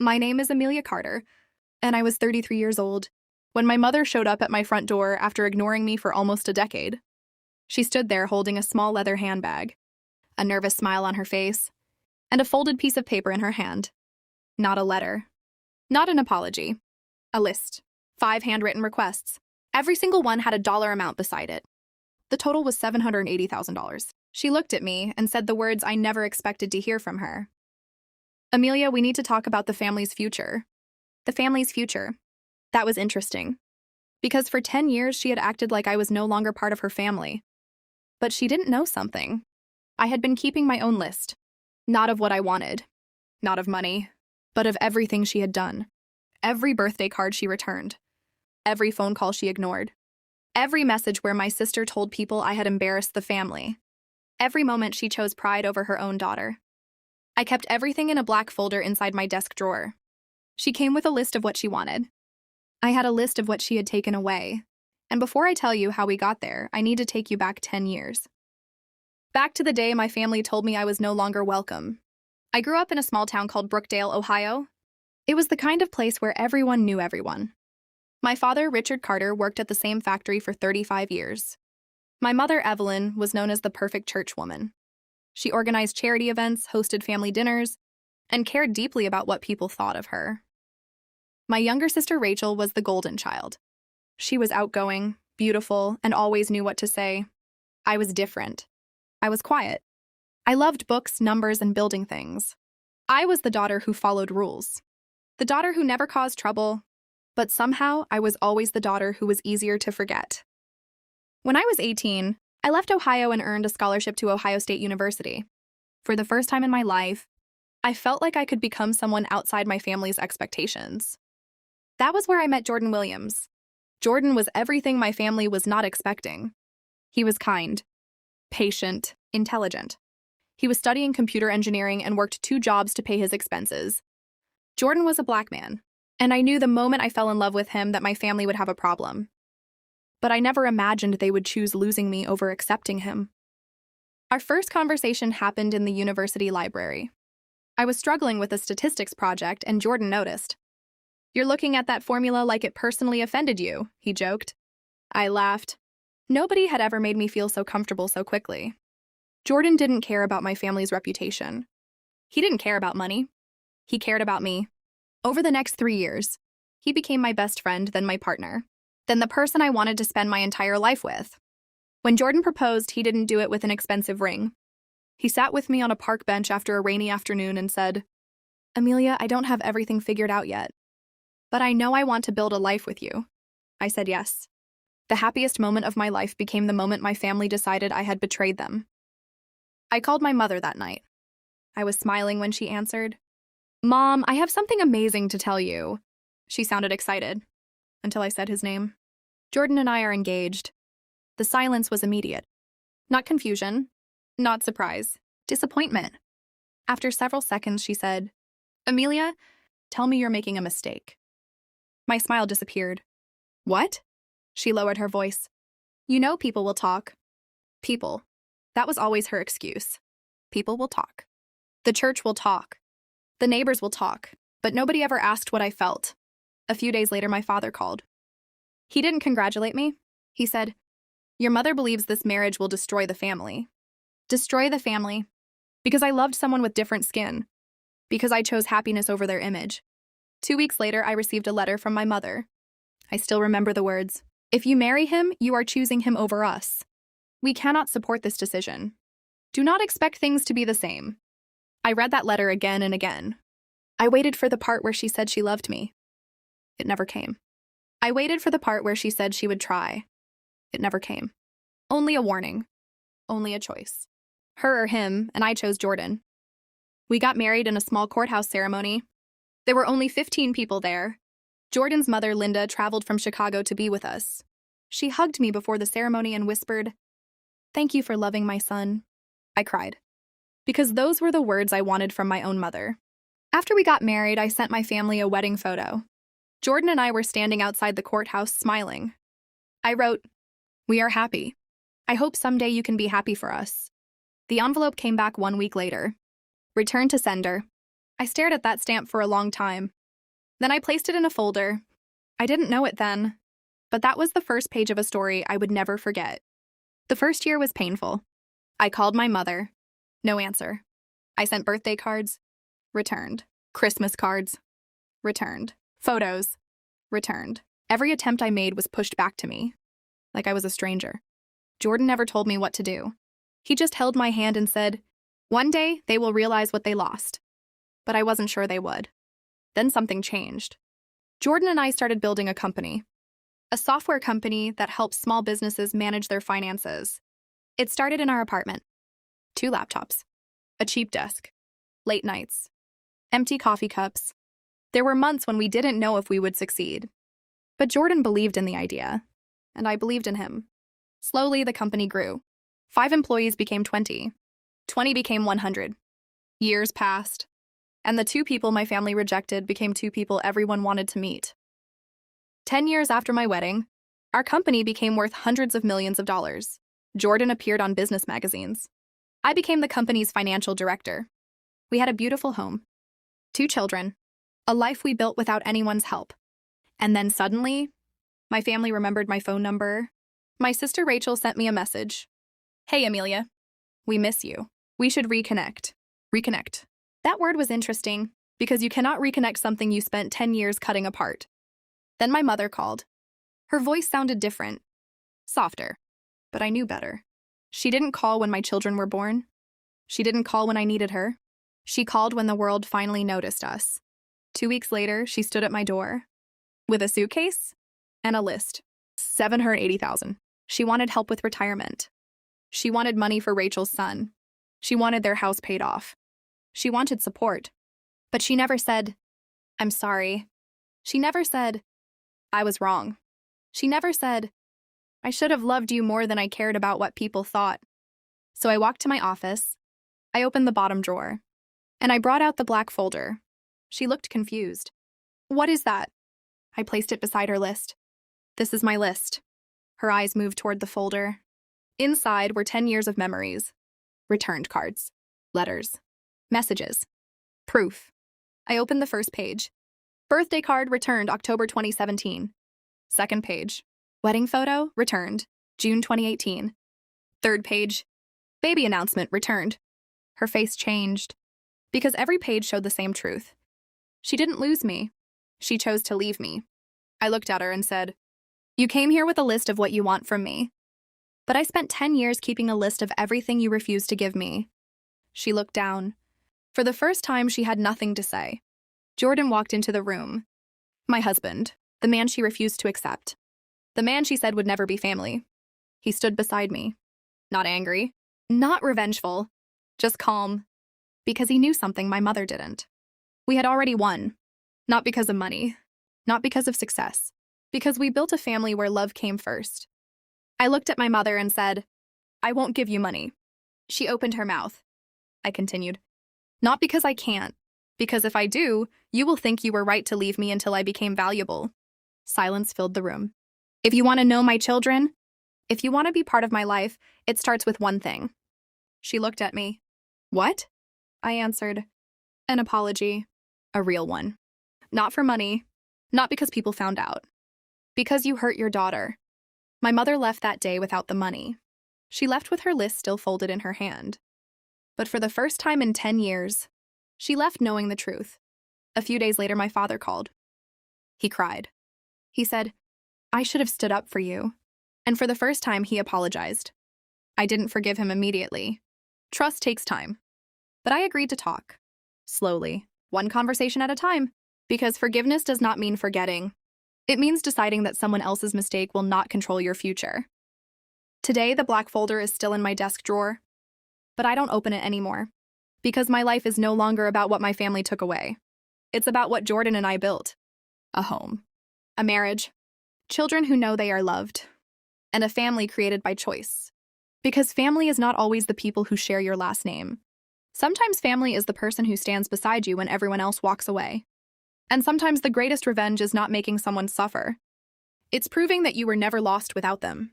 My name is Amelia Carter, and I was 33 years old when my mother showed up at my front door after ignoring me for almost a decade. She stood there holding a small leather handbag, a nervous smile on her face, and a folded piece of paper in her hand. Not a letter. Not an apology. A list. 5 handwritten requests. Every single one had a dollar amount beside it. The total was $780,000. She looked at me and said the words I never expected to hear from her. Amelia, we need to talk about the family's future. The family's future. That was interesting. Because for 10 years she had acted like I was no longer part of her family. But she didn't know something. I had been keeping my own list. Not of what I wanted. Not of money. But of everything she had done. Every birthday card she returned. Every phone call she ignored. Every message where my sister told people I had embarrassed the family. Every moment she chose pride over her own daughter. I kept everything in a black folder inside my desk drawer. She came with a list of what she wanted. I had a list of what she had taken away. And before I tell you how we got there, I need to take you back 10 years. Back to the day my family told me I was no longer welcome. I grew up in a small town called Brookdale, Ohio. It was the kind of place where everyone knew everyone. My father, Richard Carter, worked at the same factory for 35 years. My mother, Evelyn, was known as the perfect church woman. She organized charity events, hosted family dinners, and cared deeply about what people thought of her. My younger sister, Rachel, was the golden child. She was outgoing, beautiful, and always knew what to say. I was different. I was quiet. I loved books, numbers, and building things. I was the daughter who followed rules. The daughter who never caused trouble, but somehow I was always the daughter who was easier to forget. When I was 18, I left Ohio and earned a scholarship to Ohio State University. For the first time in my life, I felt like I could become someone outside my family's expectations. That was where I met Jordan Williams. Jordan was everything my family was not expecting. He was kind, patient, intelligent. He was studying computer engineering and worked 2 jobs to pay his expenses. Jordan was a black man, and I knew the moment I fell in love with him that my family would have a problem. But I never imagined they would choose losing me over accepting him. Our first conversation happened in the university library. I was struggling with a statistics project, and Jordan noticed. "You're looking at that formula like it personally offended you," he joked. I laughed. Nobody had ever made me feel so comfortable so quickly. Jordan didn't care about my family's reputation. He didn't care about money. He cared about me. Over the next 3 years, he became my best friend, then my partner, then the person I wanted to spend my entire life with. When Jordan proposed, he didn't do it with an expensive ring. He sat with me on a park bench after a rainy afternoon and said, "Amelia, I don't have everything figured out yet, but I know I want to build a life with you." I said yes. The happiest moment of my life became the moment my family decided I had betrayed them. I called my mother that night. I was smiling when she answered. "Mom, I have something amazing to tell you." She sounded excited, until I said his name. "Jordan and I are engaged." The silence was immediate. Not confusion, not surprise, disappointment. After several seconds, she said, "Amelia, tell me you're making a mistake." My smile disappeared. "What?" She lowered her voice. "You know people will talk." People. That was always her excuse. People will talk. The church will talk. The neighbors will talk. But nobody ever asked what I felt. A few days later, my father called. He didn't congratulate me. He said, "Your mother believes this marriage will destroy the family." Destroy the family. Because I loved someone with different skin. Because I chose happiness over their image. 2 weeks later, I received a letter from my mother. I still remember the words. "If you marry him, you are choosing him over us. We cannot support this decision. Do not expect things to be the same." I read that letter again and again. I waited for the part where she said she loved me. It never came. I waited for the part where she said she would try. It never came. Only a warning. Only a choice. Her or him, and I chose Jordan. We got married in a small courthouse ceremony. There were only 15 people there. Jordan's mother, Linda, traveled from Chicago to be with us. She hugged me before the ceremony and whispered, "Thank you for loving my son." I cried. Because those were the words I wanted from my own mother. After we got married, I sent my family a wedding photo. Jordan and I were standing outside the courthouse smiling. I wrote, "We are happy. I hope someday you can be happy for us." The envelope came back 1 week later. Return to sender. I stared at that stamp for a long time. Then I placed it in a folder. I didn't know it then, but that was the first page of a story I would never forget. The first year was painful. I called my mother. No answer. I sent birthday cards. Returned. Christmas cards. Returned. Photos. Returned. Every attempt I made was pushed back to me, like I was a stranger. Jordan never told me what to do. He just held my hand and said, "One day they will realize what they lost." But I wasn't sure they would. Then something changed. Jordan and I started building a company. A software company that helps small businesses manage their finances. It started in our apartment. 2 laptops. A cheap desk. Late nights. Empty coffee cups. There were months when we didn't know if we would succeed. But Jordan believed in the idea, and I believed in him. Slowly, the company grew. 5 employees became 20. 20 became 100. Years passed, and the 2 people my family rejected became 2 people everyone wanted to meet. 10 years after my wedding, our company became worth hundreds of millions of dollars. Jordan appeared on business magazines. I became the company's financial director. We had a beautiful home, 2 children, a life we built without anyone's help. And then suddenly, my family remembered my phone number. My sister Rachel sent me a message. "Hey, Amelia. We miss you. We should reconnect." Reconnect. That word was interesting because you cannot reconnect something you spent 10 years cutting apart. Then my mother called. Her voice sounded different, softer, but I knew better. She didn't call when my children were born. She didn't call when I needed her. She called when the world finally noticed us. 2 weeks later, she stood at my door with a suitcase and a list. $780,000. She wanted help with retirement. She wanted money for Rachel's son. She wanted their house paid off. She wanted support. But she never said, "I'm sorry." She never said, "I was wrong." She never said, "I should have loved you more than I cared about what people thought." So I walked to my office. I opened the bottom drawer, and I brought out the black folder. She looked confused. "What is that?" I placed it beside her list. "This is my list." Her eyes moved toward the folder. Inside were 10 years of memories. Returned cards. Letters. Messages. Proof. I opened the first page. Birthday card returned October 2017. Second page. Wedding photo returned June 2018. Third page. Baby announcement returned. Her face changed because every page showed the same truth. She didn't lose me. She chose to leave me. I looked at her and said, "You came here with a list of what you want from me. But I spent 10 years keeping a list of everything you refused to give me." She looked down. For the first time, she had nothing to say. Jordan walked into the room. My husband, the man she refused to accept. The man she said would never be family. He stood beside me. Not angry. Not revengeful. Just calm. Because he knew something my mother didn't. We had already won. Not because of money. Not because of success. Because we built a family where love came first. I looked at my mother and said, "I won't give you money." She opened her mouth. I continued, "Not because I can't. Because if I do, you will think you were right to leave me until I became valuable." Silence filled the room. "If you want to know my children, if you want to be part of my life, it starts with one thing." She looked at me. "What?" I answered, "An apology. A real one. Not for money. Not because people found out. Because you hurt your daughter." My mother left that day without the money. She left with her list still folded in her hand. But for the first time in 10 years, she left knowing the truth. A few days later, my father called. He cried. He said, "I should have stood up for you." And for the first time, he apologized. I didn't forgive him immediately. Trust takes time. But I agreed to talk. Slowly, one conversation at a time. Because forgiveness does not mean forgetting. It means deciding that someone else's mistake will not control your future. Today, the black folder is still in my desk drawer. But I don't open it anymore. Because my life is no longer about what my family took away. It's about what Jordan and I built. A home. A marriage. Children who know they are loved. And a family created by choice. Because family is not always the people who share your last name. Sometimes family is the person who stands beside you when everyone else walks away. And sometimes the greatest revenge is not making someone suffer. It's proving that you were never lost without them.